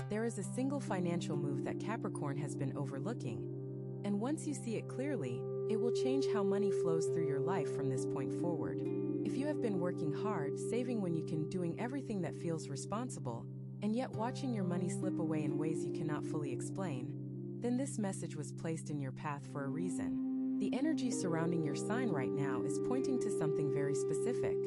There is a single financial move that Capricorn has been overlooking, and once you see it clearly, it will change how money flows through your life from this point forward. If you have been working hard, saving when you can, doing everything that feels responsible, and yet watching your money slip away in ways you cannot fully explain, then this message was placed in your path for a reason. The energy surrounding your sign right now is pointing to something very specific.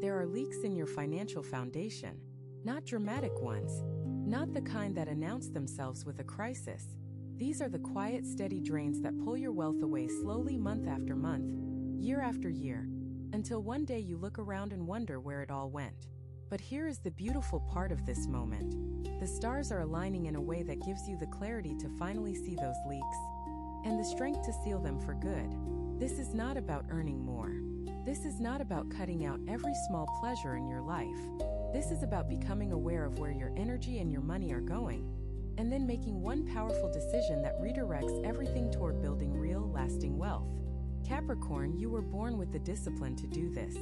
There are leaks in your financial foundation, not dramatic ones, not the kind that announce themselves with a crisis. These are the quiet, steady drains that pull your wealth away slowly, month after month, year after year, until one day you look around and wonder where it all went. But here is the beautiful part of this moment. The stars are aligning in a way that gives you the clarity to finally see those leaks, and the strength to seal them for good. This is not about earning more. This is not about cutting out every small pleasure in your life. This is about becoming aware of where your energy and your money are going, and then making one powerful decision that redirects everything toward building real, lasting wealth. Capricorn, you were born with the discipline to do this.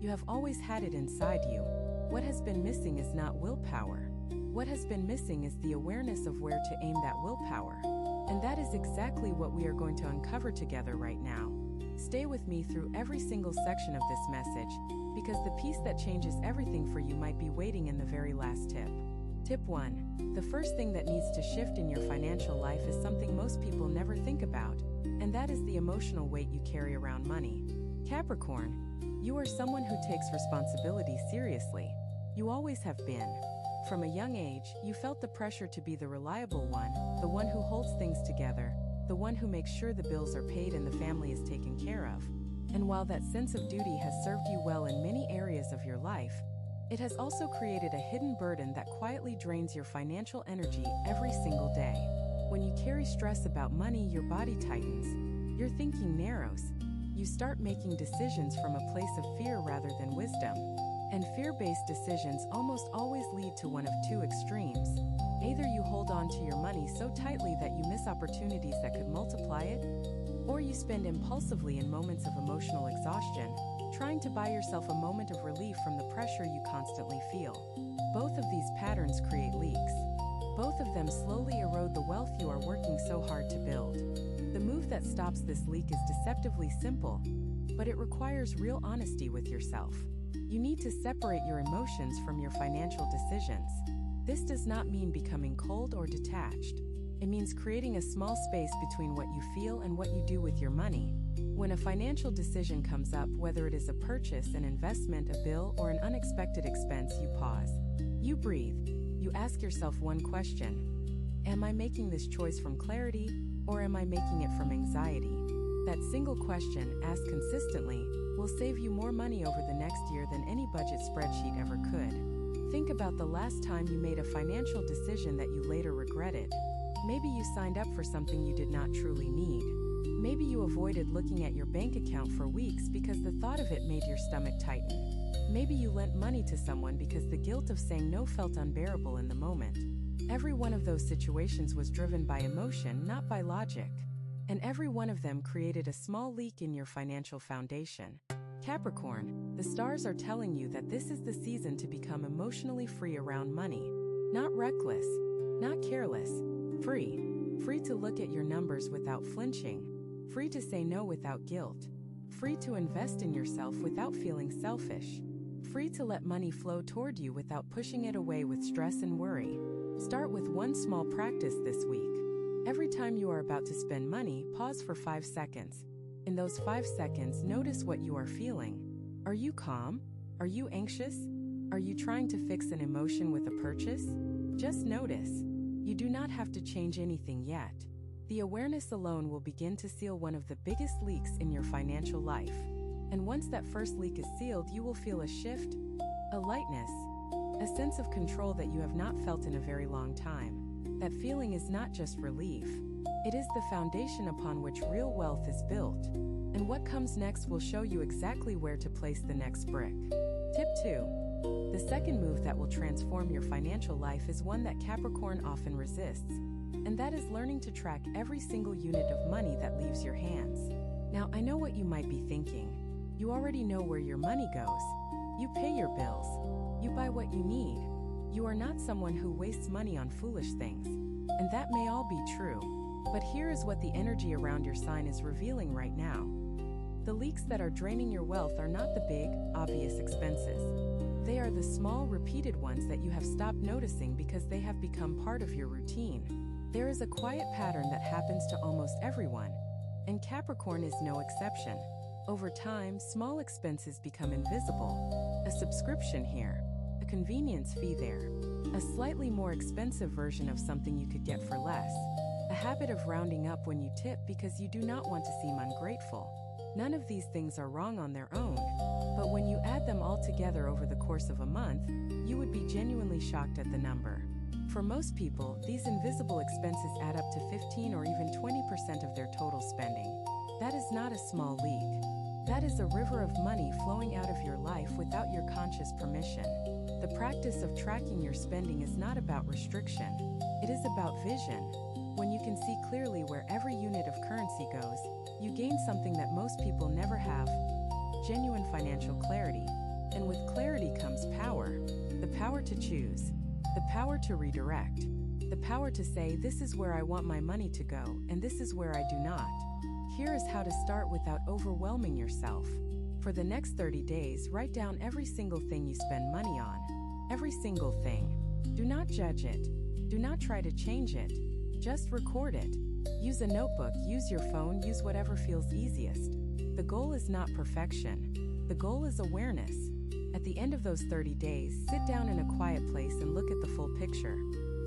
You have always had it inside you. What has been missing is not willpower. What has been missing is the awareness of where to aim that willpower. And that is exactly what we are going to uncover together right now. Stay with me through every single section of this message, because the piece that changes everything for you might be waiting in the very last tip. Tip 1. The first thing that needs to shift in your financial life is something most people never think about, and that is the emotional weight you carry around money. Capricorn, you are someone who takes responsibility seriously. You always have been. From a young age, you felt the pressure to be the reliable one, the one who holds things together, the one who makes sure the bills are paid and the family is taken care of. And while that sense of duty has served you well in many areas of your life, it has also created a hidden burden that quietly drains your financial energy every single day. When you carry stress about money, your body tightens, your thinking narrows, you start making decisions from a place of fear rather than wisdom. And fear-based decisions almost always lead to one of two extremes. Either you hold on to your money so tightly that you miss opportunities that could multiply it, or you spend impulsively in moments of emotional exhaustion, trying to buy yourself a moment of relief from the pressure you constantly feel. Both of these patterns create leaks. Both of them slowly erode the wealth you are working so hard to build. The move that stops this leak is deceptively simple, but it requires real honesty with yourself. You need to separate your emotions from your financial decisions. This does not mean becoming cold or detached. It means creating a small space between what you feel and what you do with your money. When a financial decision comes up, whether it is a purchase, an investment, a bill, or an unexpected expense, you pause. You breathe. You ask yourself one question. Am I making this choice from clarity, or am I making it from anxiety? That single question, asked consistently, will save you more money over the next year than any budget spreadsheet ever could. Think about the last time you made a financial decision that you later regretted. Maybe you signed up for something you did not truly need. Maybe you avoided looking at your bank account for weeks because the thought of it made your stomach tighten. Maybe you lent money to someone because the guilt of saying no felt unbearable in the moment. Every one of those situations was driven by emotion, not by logic. And every one of them created a small leak in your financial foundation. Capricorn, the stars are telling you that this is the season to become emotionally free around money. Not reckless, not careless, free. Free to look at your numbers without flinching. Free to say no without guilt. Free to invest in yourself without feeling selfish. Free to let money flow toward you without pushing it away with stress and worry. Start with one small practice this week. Every time you are about to spend money, pause for 5 seconds. In those 5 seconds, notice what you are feeling. Are you calm? Are you anxious? Are you trying to fix an emotion with a purchase? Just notice. You do not have to change anything yet. The awareness alone will begin to seal one of the biggest leaks in your financial life. And once that first leak is sealed, you will feel a shift, a lightness, a sense of control that you have not felt in a very long time. That feeling is not just relief. It is the foundation upon which real wealth is built. And what comes next will show you exactly where to place the next brick. Tip 2. The second move that will transform your financial life is one that Capricorn often resists, and that is learning to track every single unit of money that leaves your hands. Now, I know what you might be thinking. You already know where your money goes. You pay your bills. You buy what you need. You are not someone who wastes money on foolish things. And that may all be true. But here is what the energy around your sign is revealing right now. The leaks that are draining your wealth are not the big, obvious expenses. They are the small, repeated ones that you have stopped noticing because they have become part of your routine. There is a quiet pattern that happens to almost everyone, and Capricorn is no exception. Over time, small expenses become invisible. A subscription here, a convenience fee there, a slightly more expensive version of something you could get for less, a habit of rounding up when you tip because you do not want to seem ungrateful. None of these things are wrong on their own, but when you add them all together over the course of a month, you would be genuinely shocked at the number. For most people, these invisible expenses add up to 15 or even 20% of their total spending. That is not a small leak. That is a river of money flowing out of your life without your conscious permission. The practice of tracking your spending is not about restriction. It is about vision. When you can see clearly where every unit of currency goes, you gain something that most people never have: genuine financial clarity. And with clarity comes power. The power to choose. The power to redirect. The power to say, this is where I want my money to go, and this is where I do not. Here is how to start without overwhelming yourself. For the next 30 days, write down every single thing you spend money on. Every single thing. Do not judge it. Do not try to change it. Just record it. Use a notebook, use your phone, use whatever feels easiest. The goal is not perfection. The goal is awareness. At the end of those 30 days, sit down in a quiet place and look at the full picture.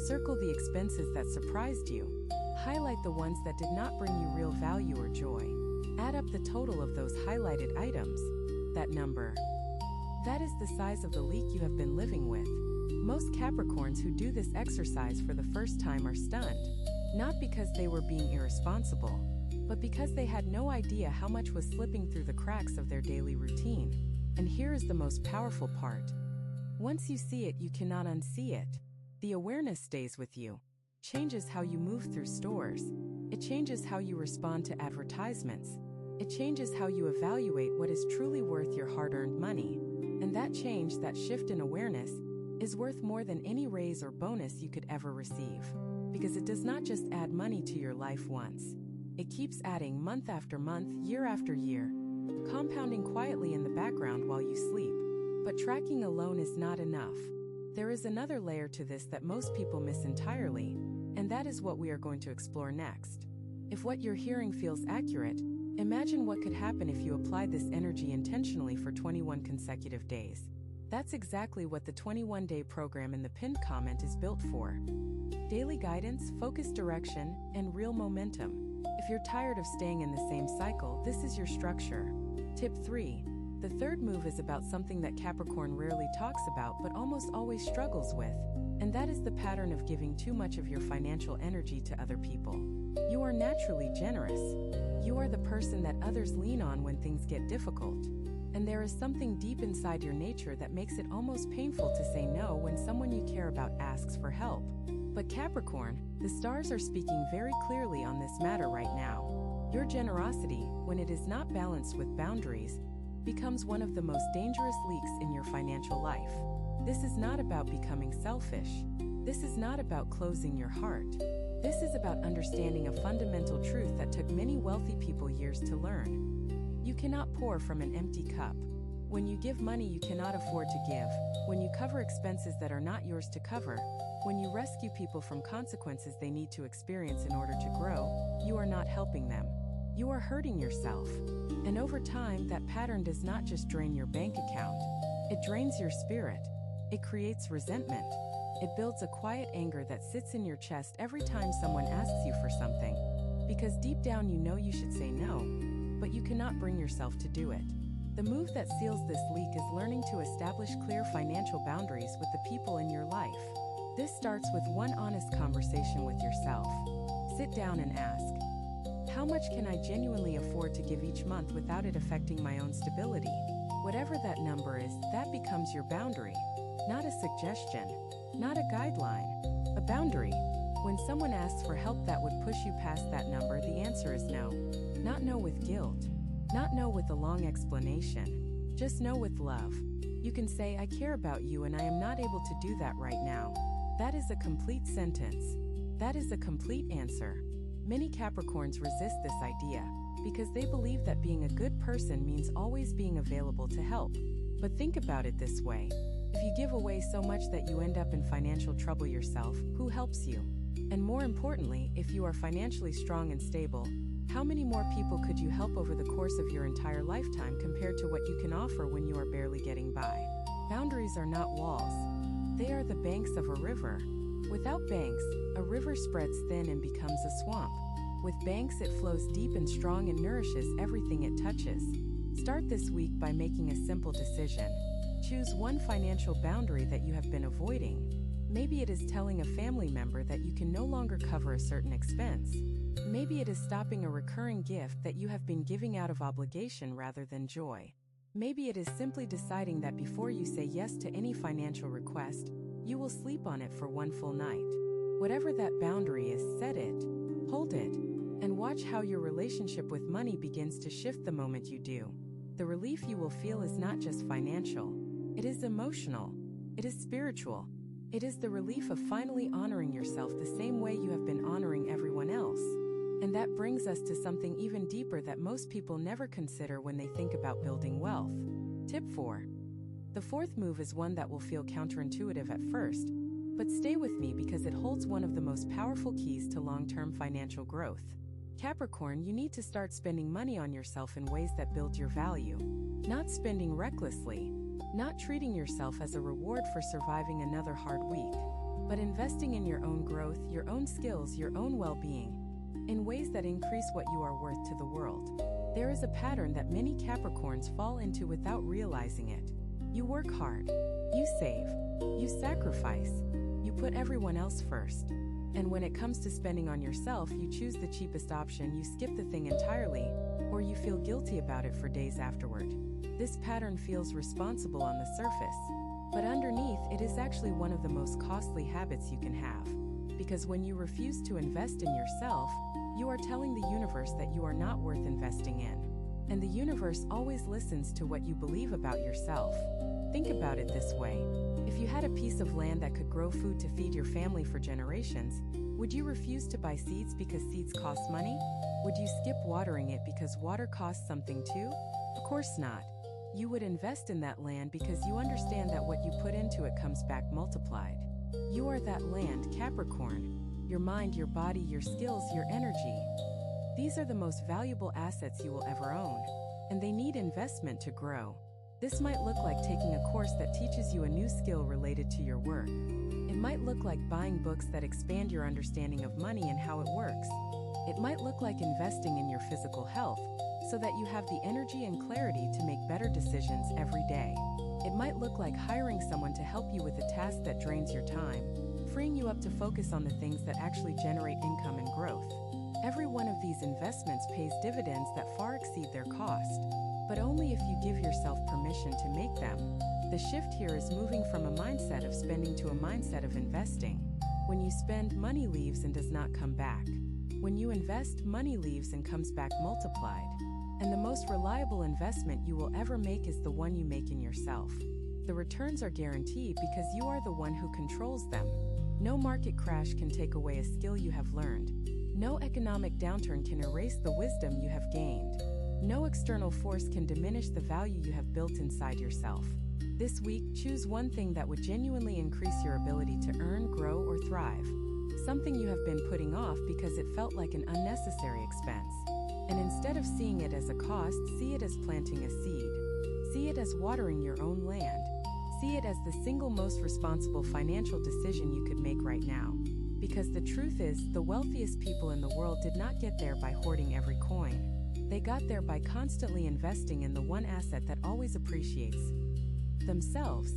Circle the expenses that surprised you. Highlight the ones that did not bring you real value or joy. Add up the total of those highlighted items. That number. That is the size of the leak you have been living with. Most Capricorns who do this exercise for the first time are stunned. Not because they were being irresponsible, but because they had no idea how much was slipping through the cracks of their daily routine. And here is the most powerful part. Once you see it, you cannot unsee it. The awareness stays with you. Changes how you move through stores. It changes how you respond to advertisements. It changes how you evaluate what is truly worth your hard-earned money. And that change, that shift in awareness, is worth more than any raise or bonus you could ever receive. Because it does not just add money to your life once. It keeps adding month after month, year after year, compounding quietly in the background while you sleep. But tracking alone is not enough. There is another layer to this that most people miss entirely, and that is what we are going to explore next. If what you're hearing feels accurate, imagine what could happen if you applied this energy intentionally for 21 consecutive days. That's exactly what the 21-day program in the pinned comment is built for. Daily guidance, focused direction, and real momentum. If you're tired of staying in the same cycle, this is your structure. Tip 3. The third move is about something that Capricorn rarely talks about but almost always struggles with, and that is the pattern of giving too much of your financial energy to other people. You are naturally generous. You are the person that others lean on when things get difficult. And there is something deep inside your nature that makes it almost painful to say no when someone you care about asks for help. But Capricorn, the stars are speaking very clearly on this matter right now. Your generosity, when it is not balanced with boundaries, becomes one of the most dangerous leaks in your financial life. This is not about becoming selfish. This is not about closing your heart. This is about understanding a fundamental truth that took many wealthy people years to learn. You cannot pour from an empty cup. When you give money you cannot afford to give, when you cover expenses that are not yours to cover, when you rescue people from consequences they need to experience in order to grow, you are not helping them. You are hurting yourself. And over time, that pattern does not just drain your bank account. It drains your spirit. It creates resentment. It builds a quiet anger that sits in your chest every time someone asks you for something. Because deep down you know you should say no, but you cannot bring yourself to do it. The move that seals this leak is learning to establish clear financial boundaries with the people in your life. This starts with one honest conversation with yourself. Sit down and ask, how much can I genuinely afford to give each month without it affecting my own stability? Whatever that number is, that becomes your boundary. Not a suggestion, not a guideline, a boundary. When someone asks for help that would push you past that number, the answer is no. Not no with guilt, not no with a long explanation, just no with love. You can say, I care about you and I am not able to do that right now. That is a complete sentence. That is a complete answer. Many Capricorns resist this idea because they believe that being a good person means always being available to help. But think about it this way. If you give away so much that you end up in financial trouble yourself, who helps you? And more importantly, if you are financially strong and stable, how many more people could you help over the course of your entire lifetime compared to what you can offer when you are barely getting by? Boundaries are not walls. They are the banks of a river. Without banks, a river spreads thin and becomes a swamp. With banks, it flows deep and strong and nourishes everything it touches. Start this week by making a simple decision. Choose one financial boundary that you have been avoiding. Maybe it is telling a family member that you can no longer cover a certain expense. Maybe it is stopping a recurring gift that you have been giving out of obligation rather than joy. Maybe it is simply deciding that before you say yes to any financial request, you will sleep on it for one full night. Whatever that boundary is, set it, hold it, and watch how your relationship with money begins to shift the moment you do. The relief you will feel is not just financial. It is emotional. It is spiritual. It is the relief of finally honoring yourself the same way you have been honoring everyone else. And that brings us to something even deeper that most people never consider when they think about building wealth. Tip 4. The fourth move is one that will feel counterintuitive at first, but stay with me because it holds one of the most powerful keys to long-term financial growth. Capricorn, you need to start spending money on yourself in ways that build your value. Not spending recklessly, not treating yourself as a reward for surviving another hard week, but investing in your own growth, your own skills, your own well-being, in ways that increase what you are worth to the world. There is a pattern that many Capricorns fall into without realizing it. You work hard, you save, you sacrifice, you put everyone else first. And when it comes to spending on yourself, you choose the cheapest option, you skip the thing entirely, or you feel guilty about it for days afterward. This pattern feels responsible on the surface, but underneath it is actually one of the most costly habits you can have. Because when you refuse to invest in yourself, you are telling the universe that you are not worth investing in. And the universe always listens to what you believe about yourself. Think about it this way. If you had a piece of land that could grow food to feed your family for generations, would you refuse to buy seeds because seeds cost money? Would you skip watering it because water costs something too? Of course not. You would invest in that land because you understand that what you put into it comes back multiplied. You are that land, Capricorn. Your mind, your body, your skills, your energy. These are the most valuable assets you will ever own, and they need investment to grow. This might look like taking a course that teaches you a new skill related to your work. It might look like buying books that expand your understanding of money and how it works. It might look like investing in your physical health so that you have the energy and clarity to make better decisions every day. It might look like hiring someone to help you with a task that drains your time, freeing you up to focus on the things that actually generate income and growth. Every one of these investments pays dividends that far exceed their cost, but only if you give yourself permission to make them. The shift here is moving from a mindset of spending to a mindset of investing. When you spend, money leaves and does not come back. When you invest, money leaves and comes back multiplied. And the most reliable investment you will ever make is the one you make in yourself. The returns are guaranteed because you are the one who controls them. No market crash can take away a skill you have learned. No economic downturn can erase the wisdom you have gained. No external force can diminish the value you have built inside yourself. This week, choose one thing that would genuinely increase your ability to earn, grow, or thrive. Something you have been putting off because it felt like an unnecessary expense. And instead of seeing it as a cost, see it as planting a seed. See it as watering your own land. See it as the single most responsible financial decision you could make right now. Because the truth is, the wealthiest people in the world did not get there by hoarding every coin. They got there by constantly investing in the one asset that always appreciates: themselves.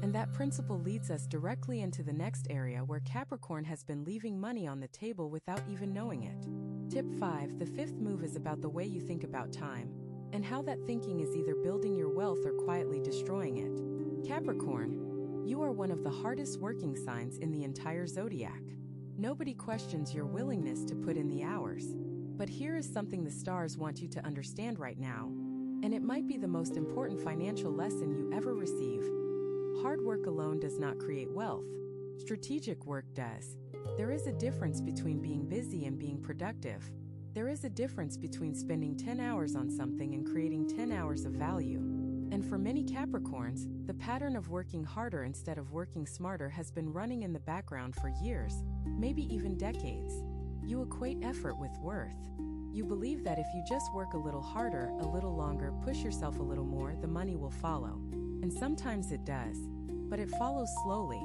And that principle leads us directly into the next area where Capricorn has been leaving money on the table without even knowing it. Tip 5. The fifth move is about the way you think about time, and how that thinking is either building your wealth or quietly destroying it. Capricorn, you are one of the hardest working signs in the entire zodiac. Nobody questions your willingness to put in the hours. But here is something the stars want you to understand right now. And it might be the most important financial lesson you ever receive. Hard work alone does not create wealth. Strategic work does. There is a difference between being busy and being productive. There is a difference between spending 10 hours on something and creating 10 hours of value. And for many Capricorns, the pattern of working harder instead of working smarter has been running in the background for years, maybe even decades. You equate effort with worth. You believe that if you just work a little harder, a little longer, push yourself a little more, the money will follow. And sometimes it does. But it follows slowly.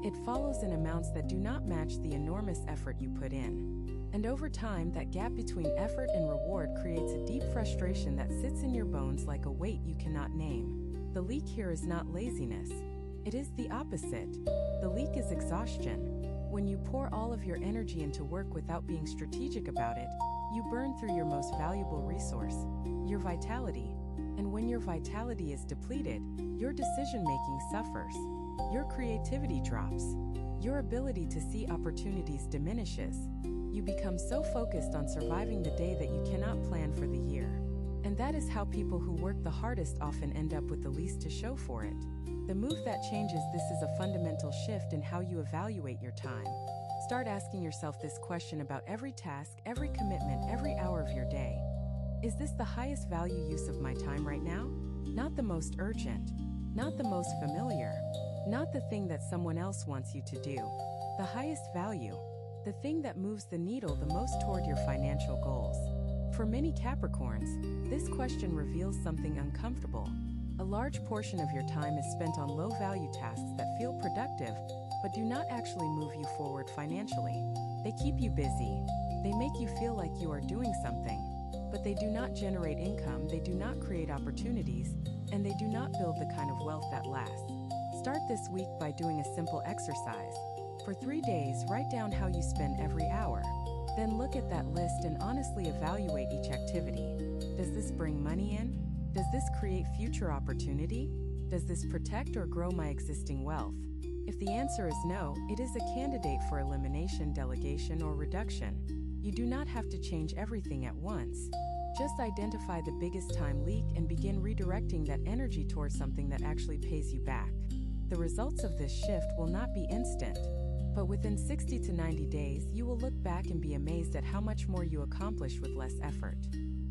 It follows in amounts that do not match the enormous effort you put in. And over time, that gap between effort and reward creates a deep frustration that sits in your bones like a weight you cannot name. The leak here is not laziness. It is the opposite. The leak is exhaustion. When you pour all of your energy into work without being strategic about it, you burn through your most valuable resource, your vitality. And when your vitality is depleted, your decision-making suffers. Your creativity drops. Your ability to see opportunities diminishes. You become so focused on surviving the day that you cannot plan for the year. And that is how people who work the hardest often end up with the least to show for it. The move that changes this is a fundamental shift in how you evaluate your time. Start asking yourself this question about every task, every commitment, every hour of your day. Is this the highest value use of my time right now? Not the most urgent, not the most familiar, not the thing that someone else wants you to do. The highest value, the thing that moves the needle the most toward your financial goals. For many Capricorns, this question reveals something uncomfortable. A large portion of your time is spent on low-value tasks that feel productive, but do not actually move you forward financially. They keep you busy. They make you feel like you are doing something, but they do not generate income, they do not create opportunities, and they do not build the kind of wealth that lasts. Start this week by doing a simple exercise. For 3 days, write down how you spend every hour. Then look at that list and honestly evaluate each activity. Does this bring money in? Does this create future opportunity? Does this protect or grow my existing wealth? If the answer is no, it is a candidate for elimination, delegation, or reduction. You do not have to change everything at once. Just identify the biggest time leak and begin redirecting that energy towards something that actually pays you back. The results of this shift will not be instant, but within 60 to 90 days, you will look back and be amazed at how much more you accomplished with less effort.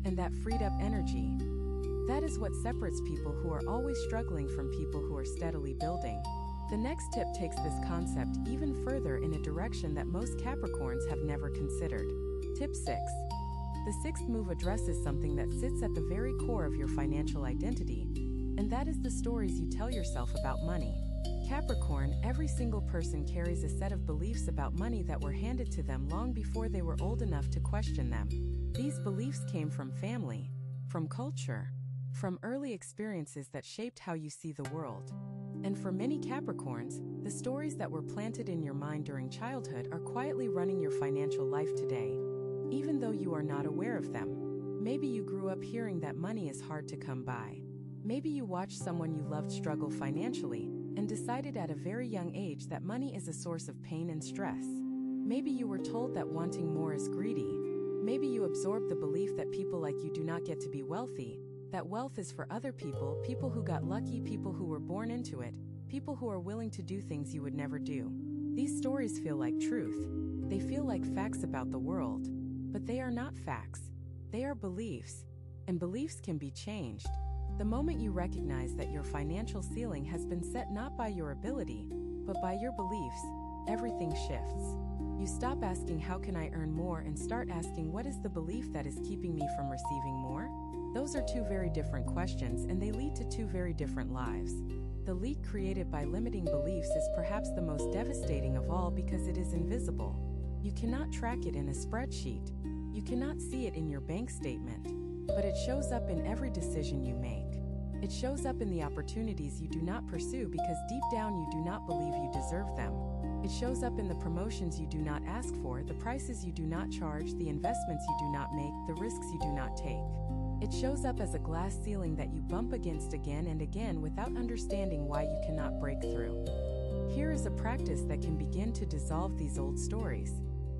And that freed up energy, that is what separates people who are always struggling from people who are steadily building. The next tip takes this concept even further in a direction that most Capricorns have never considered. Tip 6. The sixth move addresses something that sits at the very core of your financial identity, and that is the stories you tell yourself about money. Capricorn, every single person carries a set of beliefs about money that were handed to them long before they were old enough to question them. These beliefs came from family, from culture, from early experiences that shaped how you see the world. And for many Capricorns, the stories that were planted in your mind during childhood are quietly running your financial life today, even though you are not aware of them. Maybe you grew up hearing that money is hard to come by. Maybe you watched someone you loved struggle financially and decided at a very young age that money is a source of pain and stress. Maybe you were told that wanting more is greedy. Maybe you absorbed the belief that people like you do not get to be wealthy, that wealth is for other people, people who got lucky, people who were born into it, people who are willing to do things you would never do. These stories feel like truth. They feel like facts about the world. But they are not facts. They are beliefs. And beliefs can be changed. The moment you recognize that your financial ceiling has been set not by your ability, but by your beliefs, everything shifts. You stop asking, how can I earn more, and start asking, what is the belief that is keeping me from receiving more? Those are two very different questions, and they lead to two very different lives. The leak created by limiting beliefs is perhaps the most devastating of all because it is invisible. You cannot track it in a spreadsheet. You cannot see it in your bank statement. But it shows up in every decision you make. It shows up in the opportunities you do not pursue because deep down you do not believe you deserve them. It shows up in the promotions you do not ask for, the prices you do not charge, the investments you do not make, the risks you do not take. It shows up as a glass ceiling that you bump against again and again without understanding why you cannot break through. Here is a practice that can begin to dissolve these old stories.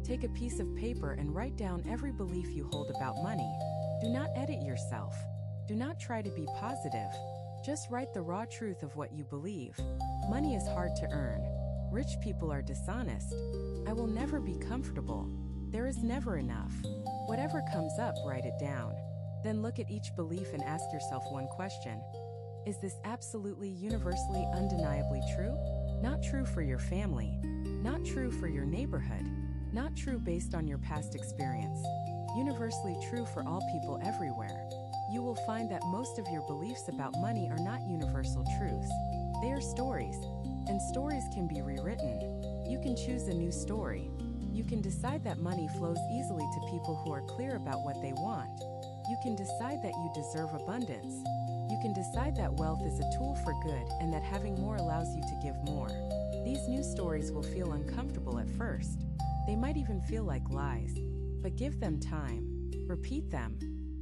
Take a piece of paper and write down every belief you hold about money. Do not edit yourself. Do not try to be positive. Just write the raw truth of what you believe. Money is hard to earn. Rich people are dishonest. I will never be comfortable. There is never enough. Whatever comes up, write it down. Then look at each belief and ask yourself one question. Is this absolutely, universally, undeniably true? Not true for your family. Not true for your neighborhood. Not true based on your past experience. Universally true for all people everywhere. You will find that most of your beliefs about money are not universal truths. They are stories, and stories can be rewritten. You can choose a new story. You can decide that money flows easily to people who are clear about what they want. You can decide that you deserve abundance. You can decide that wealth is a tool for good and that having more allows you to give more. These new stories will feel uncomfortable at first. They might even feel like lies. But give them time. Repeat them.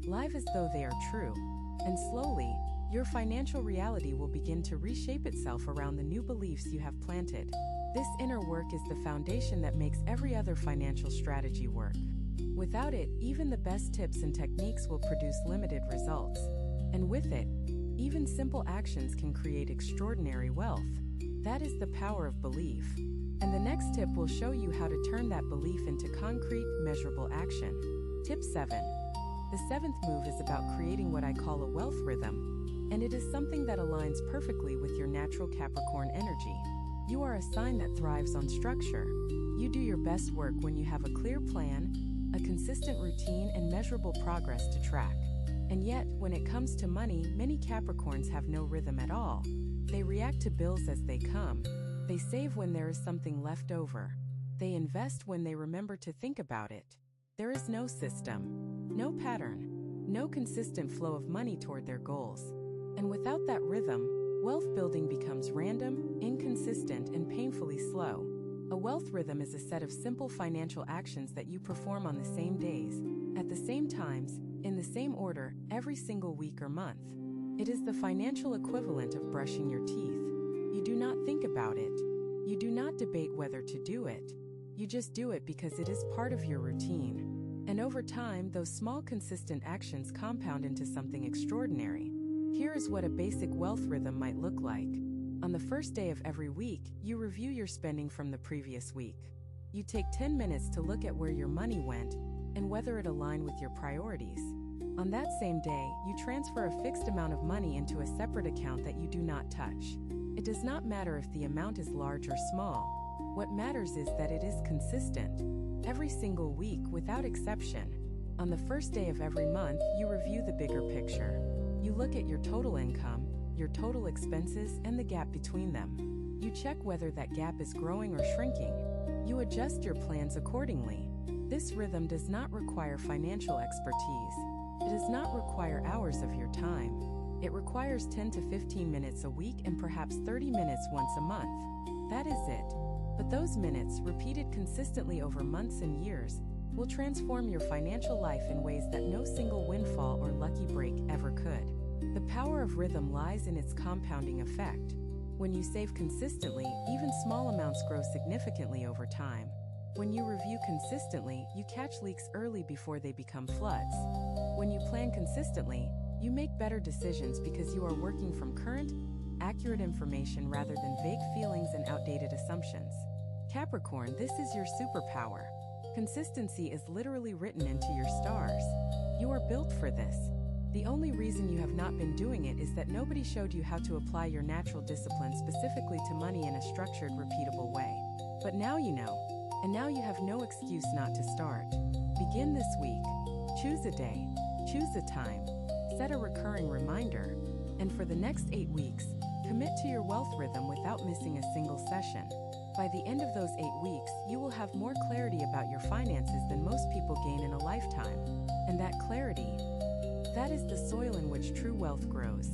Live as though they are true. And slowly, your financial reality will begin to reshape itself around the new beliefs you have planted. This inner work is the foundation that makes every other financial strategy work. Without it, even the best tips and techniques will produce limited results. And with it, even simple actions can create extraordinary wealth. That is the power of belief. And the next tip will show you how to turn that belief into concrete, measurable action. Tip 7. The seventh move is about creating what I call a wealth rhythm, and it is something that aligns perfectly with your natural Capricorn energy. You are a sign that thrives on structure. You do your best work when you have a clear plan, a consistent routine, and measurable progress to track. And yet, when it comes to money, many Capricorns have no rhythm at all. They react to bills as they come. They save when there is something left over. They invest when they remember to think about it. There is no system, no pattern, no consistent flow of money toward their goals. And without that rhythm, wealth building becomes random, inconsistent, and painfully slow. A wealth rhythm is a set of simple financial actions that you perform on the same days, at the same times, in the same order, every single week or month. It is the financial equivalent of brushing your teeth. You do not think about it. You do not debate whether to do it. You just do it because it is part of your routine. And over time, those small consistent actions compound into something extraordinary. Here is what a basic wealth rhythm might look like. On the first day of every week, you review your spending from the previous week. You take 10 minutes to look at where your money went and whether it aligned with your priorities. On that same day, you transfer a fixed amount of money into a separate account that you do not touch. It does not matter if the amount is large or small. What matters is that it is consistent. Every single week, without exception. On the first day of every month, you review the bigger picture. You look at your total income, your total expenses, and the gap between them. You check whether that gap is growing or shrinking. You adjust your plans accordingly. This rhythm does not require financial expertise. It does not require hours of your time. It requires 10 to 15 minutes a week and perhaps 30 minutes once a month. That is it. But those minutes, repeated consistently over months and years, will transform your financial life in ways that no single windfall or lucky break ever could. The power of rhythm lies in its compounding effect. When you save consistently, even small amounts grow significantly over time. When you review consistently, you catch leaks early before they become floods. When you plan consistently, you make better decisions because you are working from current, accurate information rather than vague feelings and outdated assumptions. Capricorn, this is your superpower. Consistency is literally written into your stars. You are built for this. The only reason you have not been doing it is that nobody showed you how to apply your natural discipline specifically to money in a structured, repeatable way. But now you know, and now you have no excuse not to start. Begin this week. Choose a day. Choose a time. Set a recurring reminder. And for the next 8 weeks, commit to your wealth rhythm without missing a single session. By the end of those 8 weeks, you will have more clarity about your finances than most people gain in a lifetime. And that clarity, that is the soil in which true wealth grows.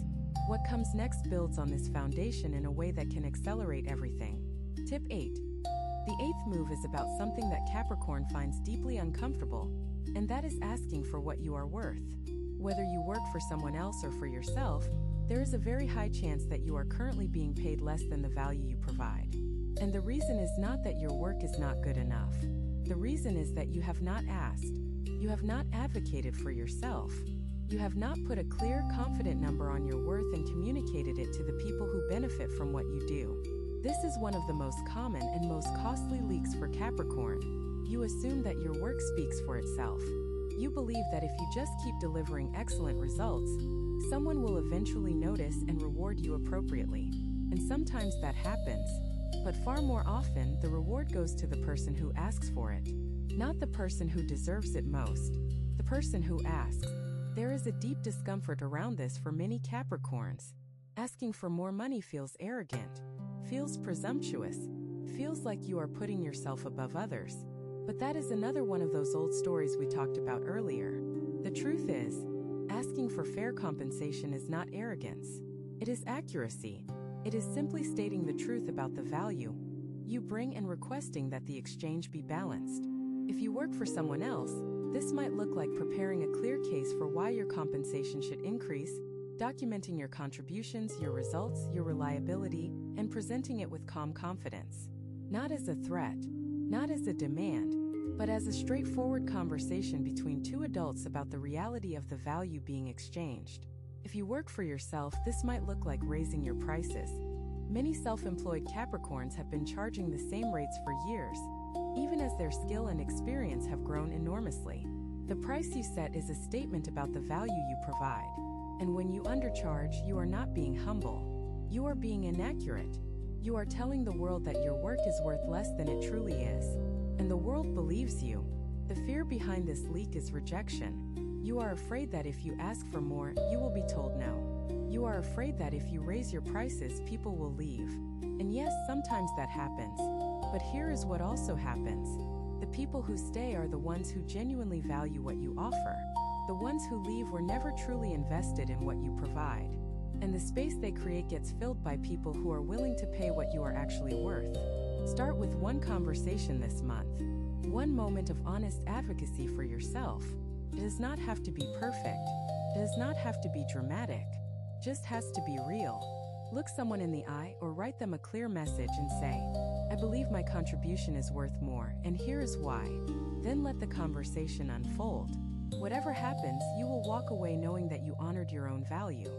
What comes next builds on this foundation in a way that can accelerate everything. Tip 8. The 8th move is about something that Capricorn finds deeply uncomfortable, and that is asking for what you are worth. Whether you work for someone else or for yourself, there is a very high chance that you are currently being paid less than the value you provide. And the reason is not that your work is not good enough. The reason is that you have not asked. You have not advocated for yourself. You have not put a clear, confident number on your worth and communicated it to the people who benefit from what you do. This is one of the most common and most costly leaks for Capricorn. You assume that your work speaks for itself. You believe that if you just keep delivering excellent results, someone will eventually notice and reward you appropriately. And sometimes that happens, but far more often the reward goes to the person who asks for it, not the person who deserves it most, the person who asks. There is a deep discomfort around this for many Capricorns. Asking for more money feels arrogant, feels presumptuous, feels like you are putting yourself above others. But that is another one of those old stories we talked about earlier. The truth is, asking for fair compensation is not arrogance. It is accuracy. It is simply stating the truth about the value you bring and requesting that the exchange be balanced. If you work for someone else, this might look like preparing a clear case for why your compensation should increase, documenting your contributions, your results, your reliability, and presenting it with calm confidence. Not as a threat, not as a demand, but as a straightforward conversation between two adults about the reality of the value being exchanged. If you work for yourself, this might look like raising your prices. Many self-employed Capricorns have been charging the same rates for years, even as their skill and experience have grown enormously. The price you set is a statement about the value you provide. And when you undercharge, you are not being humble. You are being inaccurate. You are telling the world that your work is worth less than it truly is. And the world believes you. The fear behind this leak is rejection. You are afraid that if you ask for more, you will be told no. You are afraid that if you raise your prices, people will leave. And yes, sometimes that happens. But here is what also happens. The people who stay are the ones who genuinely value what you offer. The ones who leave were never truly invested in what you provide. And the space they create gets filled by people who are willing to pay what you are actually worth. Start with one conversation this month. One moment of honest advocacy for yourself. It does not have to be perfect. It does not have to be dramatic. It just has to be real. Look someone in the eye or write them a clear message and say, "I believe my contribution is worth more, and here is why." Then let the conversation unfold. Whatever happens, you will walk away knowing that you honored your own value.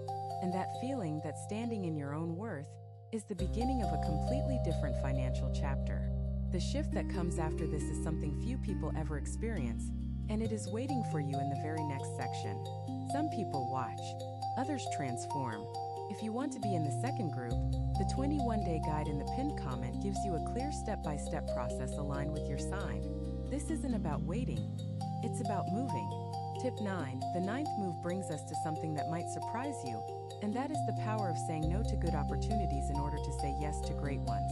And that feeling, that standing in your own worth, is the beginning of a completely different financial chapter. The shift that comes after this is something few people ever experience, and it is waiting for you in the very next section. Some people watch, others transform. If you want to be in the second group, the 21-day guide in the pinned comment gives you a clear step-by-step process aligned with your sign. This isn't about waiting, it's about moving. Tip 9, the 9th move brings us to something that might surprise you, and that is the power of saying no to good opportunities in order to say yes to great ones.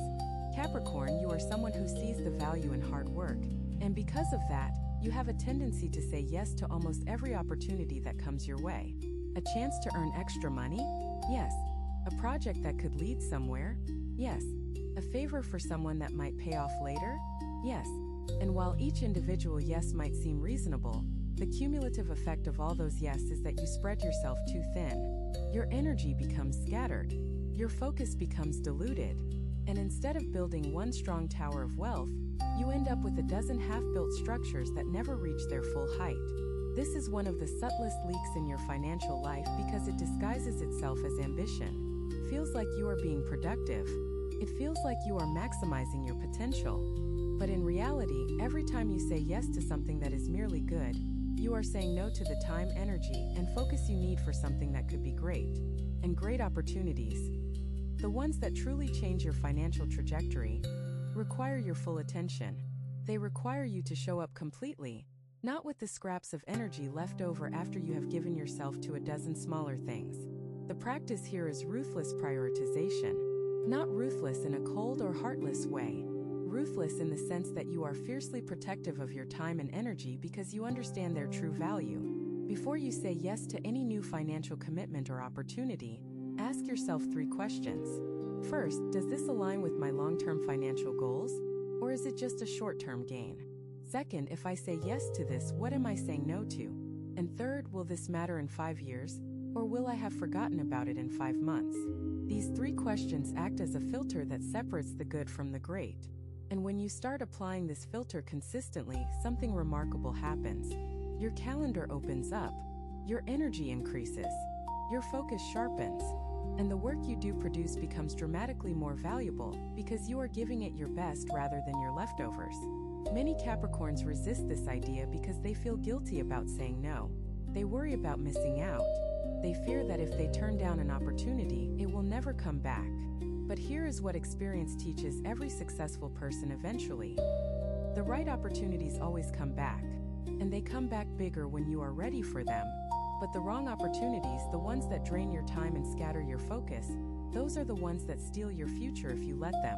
Capricorn, you are someone who sees the value in hard work, and because of that, you have a tendency to say yes to almost every opportunity that comes your way. A chance to earn extra money? Yes. A project that could lead somewhere? Yes. A favor for someone that might pay off later? Yes. And while each individual yes might seem reasonable, the cumulative effect of all those yes is that you spread yourself too thin. Your energy becomes scattered. Your focus becomes diluted. And instead of building one strong tower of wealth, you end up with a dozen half-built structures that never reach their full height. This is one of the subtlest leaks in your financial life because it disguises itself as ambition. It feels like you are being productive. It feels like you are maximizing your potential. But in reality, every time you say yes to something that is merely good, you are saying no to the time, energy, and focus you need for something that could be great. And great opportunities, the ones that truly change your financial trajectory, require your full attention. They require you to show up completely, not with the scraps of energy left over after you have given yourself to a dozen smaller things. The practice here is ruthless prioritization. Not ruthless in a cold or heartless way. Ruthless in the sense that you are fiercely protective of your time and energy because you understand their true value. Before you say yes to any new financial commitment or opportunity, ask yourself 3 questions. First, does this align with my long-term financial goals, or is it just a short-term gain? Second, if I say yes to this, what am I saying no to? And third, will this matter in 5 years, or will I have forgotten about it in 5 months? These 3 questions act as a filter that separates the good from the great. And when you start applying this filter consistently, something remarkable happens. Your calendar opens up. Your energy increases, your focus sharpens, and the work you do produce becomes dramatically more valuable because you are giving it your best rather than your leftovers. Many Capricorns resist this idea because they feel guilty about saying no. They worry about missing out. They fear that if they turn down an opportunity, it will never come back. But here is what experience teaches every successful person eventually. The right opportunities always come back, and they come back bigger when you are ready for them. But the wrong opportunities, the ones that drain your time and scatter your focus, those are the ones that steal your future if you let them.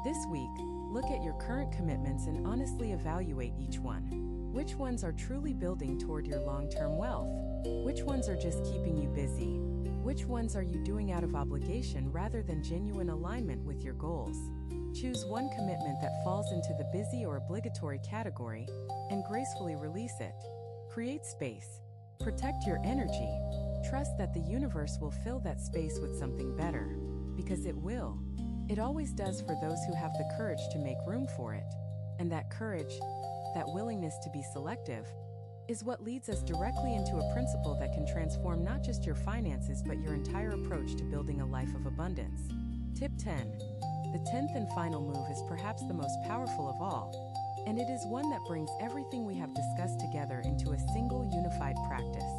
This week, look at your current commitments and honestly evaluate each one. Which ones are truly building toward your long-term wealth? Which ones are just keeping you busy? Which ones are you doing out of obligation rather than genuine alignment with your goals? Choose one commitment that falls into the busy or obligatory category and gracefully release it. Create space. Protect your energy. Trust that the universe will fill that space with something better, because it will. It always does for those who have the courage to make room for it. And that courage, that willingness to be selective, is what leads us directly into a principle that can transform not just your finances but your entire approach to building a life of abundance. Tip 10. The 10th and final move is perhaps the most powerful of all, and it is one that brings everything we have discussed together into a single unified practice.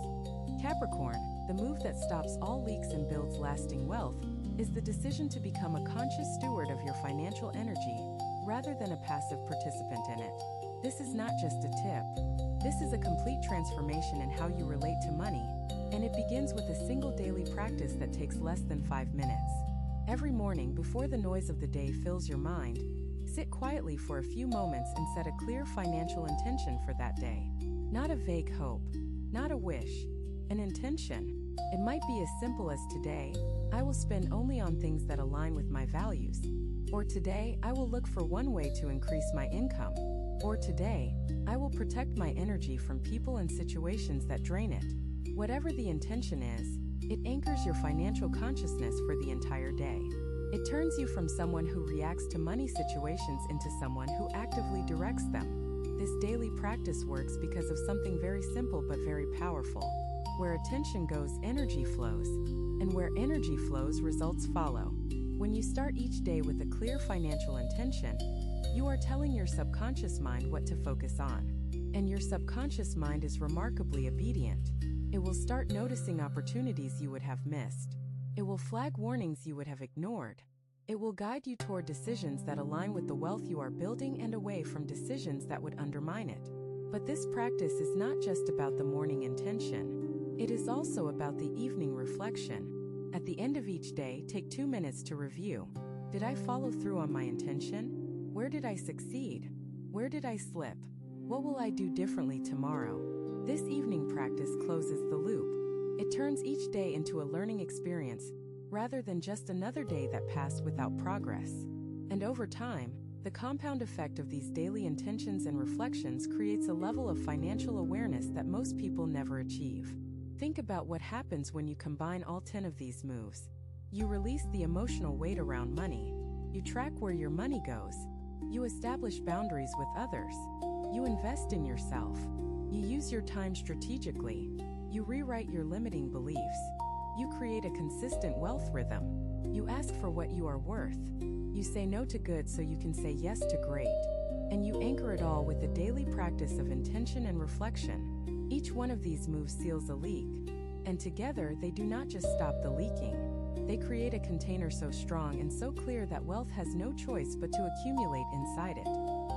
Capricorn, the move that stops all leaks and builds lasting wealth, is the decision to become a conscious steward of your financial energy rather than a passive participant in it. This is not just a tip. This is a complete transformation in how you relate to money, and it begins with a single daily practice that takes less than 5 minutes. Every morning, before the noise of the day fills your mind, sit quietly for a few moments and set a clear financial intention for that day. Not a vague hope, not a wish, an intention. It might be as simple as today, I will spend only on things that align with my values. Or today, I will look for one way to increase my income. Or today, I will protect my energy from people and situations that drain it. Whatever the intention is, it anchors your financial consciousness for the entire day. It turns you from someone who reacts to money situations into someone who actively directs them. This daily practice works because of something very simple but very powerful. Where attention goes, energy flows. And where energy flows, results follow. When you start each day with a clear financial intention, you are telling your subconscious mind what to focus on. And your subconscious mind is remarkably obedient. It will start noticing opportunities you would have missed. It will flag warnings you would have ignored. It will guide you toward decisions that align with the wealth you are building and away from decisions that would undermine it. But this practice is not just about the morning intention. It is also about the evening reflection. At the end of each day, take 2 minutes to review. Did I follow through on my intention? Where did I succeed? Where did I slip? What will I do differently tomorrow? This evening practice closes the loop. It turns each day into a learning experience, rather than just another day that passed without progress. And over time, the compound effect of these daily intentions and reflections creates a level of financial awareness that most people never achieve. Think about what happens when you combine all 10 of these moves. You release the emotional weight around money. You track where your money goes. You establish boundaries with others. You invest in yourself. You use your time strategically. You rewrite your limiting beliefs. You create a consistent wealth rhythm. You ask for what you are worth. You say no to good so you can say yes to great. And you anchor it all with a daily practice of intention and reflection. Each one of these moves seals a leak. And together, they do not just stop the leaking. They create a container so strong and so clear that wealth has no choice but to accumulate inside it.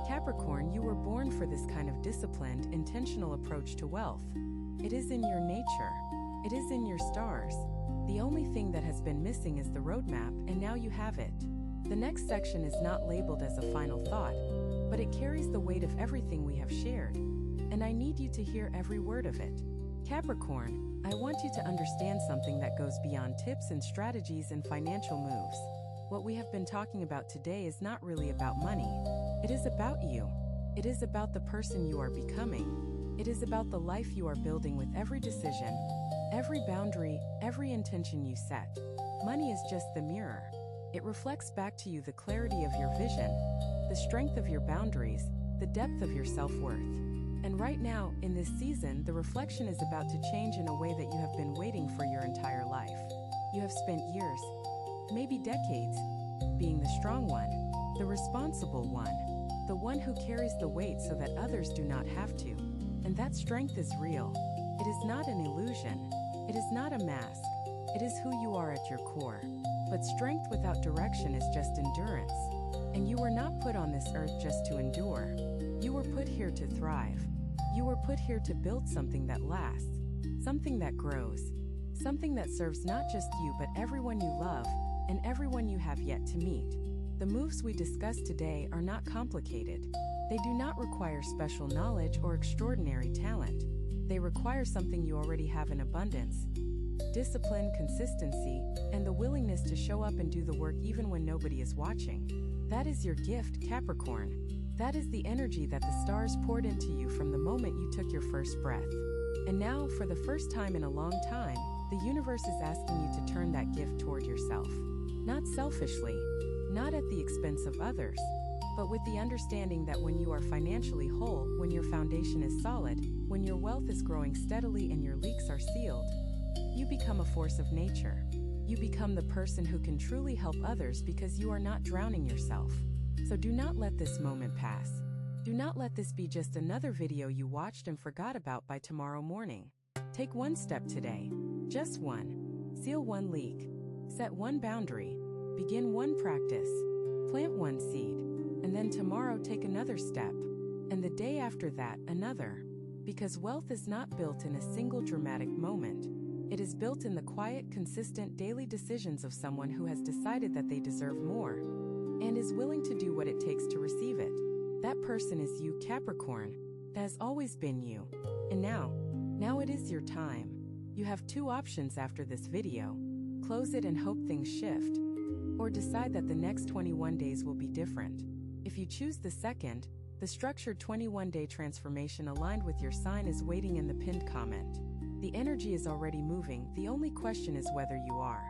Capricorn, you were born for this kind of disciplined, intentional approach to wealth. It is in your nature. It is in your stars. The only thing that has been missing is the roadmap, and now you have it. The next section is not labeled as a final thought, but it carries the weight of everything we have shared. And I need you to hear every word of it. Capricorn, I want you to understand something that goes beyond tips and strategies and financial moves. What we have been talking about today is not really about money. It is about you. It is about the person you are becoming. It is about the life you are building with every decision, every boundary, every intention you set. Money is just the mirror. It reflects back to you the clarity of your vision, the strength of your boundaries, the depth of your self-worth. And right now, in this season, the reflection is about to change in a way that you have been waiting for your entire life. You have spent years, maybe decades, being the strong one, the responsible one, the one who carries the weight so that others do not have to. And that strength is real. It is not an illusion. It is not a mask. It is who you are at your core. But strength without direction is just endurance. And you were not put on this earth just to endure. You were put here to thrive. You were put here to build something that lasts, something that grows, something that serves not just you but everyone you love and everyone you have yet to meet. The moves we discuss today are not complicated. They do not require special knowledge or extraordinary talent. They require something you already have in abundance: discipline, consistency, and the willingness to show up and do the work even when nobody is watching. That is your gift, Capricorn. That is the energy that the stars poured into you from the moment you took your first breath. And now, for the first time in a long time, the universe is asking you to turn that gift toward yourself. Not selfishly, not at the expense of others, but with the understanding that when you are financially whole, when your foundation is solid, when your wealth is growing steadily and your leaks are sealed, you become a force of nature. You become the person who can truly help others because you are not drowning yourself. So do not let this moment pass. Do not let this be just another video you watched and forgot about by tomorrow morning. Take one step today. Just one. Seal one leak. Set one boundary. Begin one practice. Plant one seed. And then tomorrow take another step. And the day after that, another. Because wealth is not built in a single dramatic moment. It is built in the quiet, consistent daily decisions of someone who has decided that they deserve more and is willing to do what it takes to receive it. That person is you, Capricorn. That has always been you. And now it is your time. You have two options after this video. Close it and hope things shift. Or decide that the next 21 days will be different. If you choose the second, the structured 21-day transformation aligned with your sign is waiting in the pinned comment. The energy is already moving, the only question is whether you are.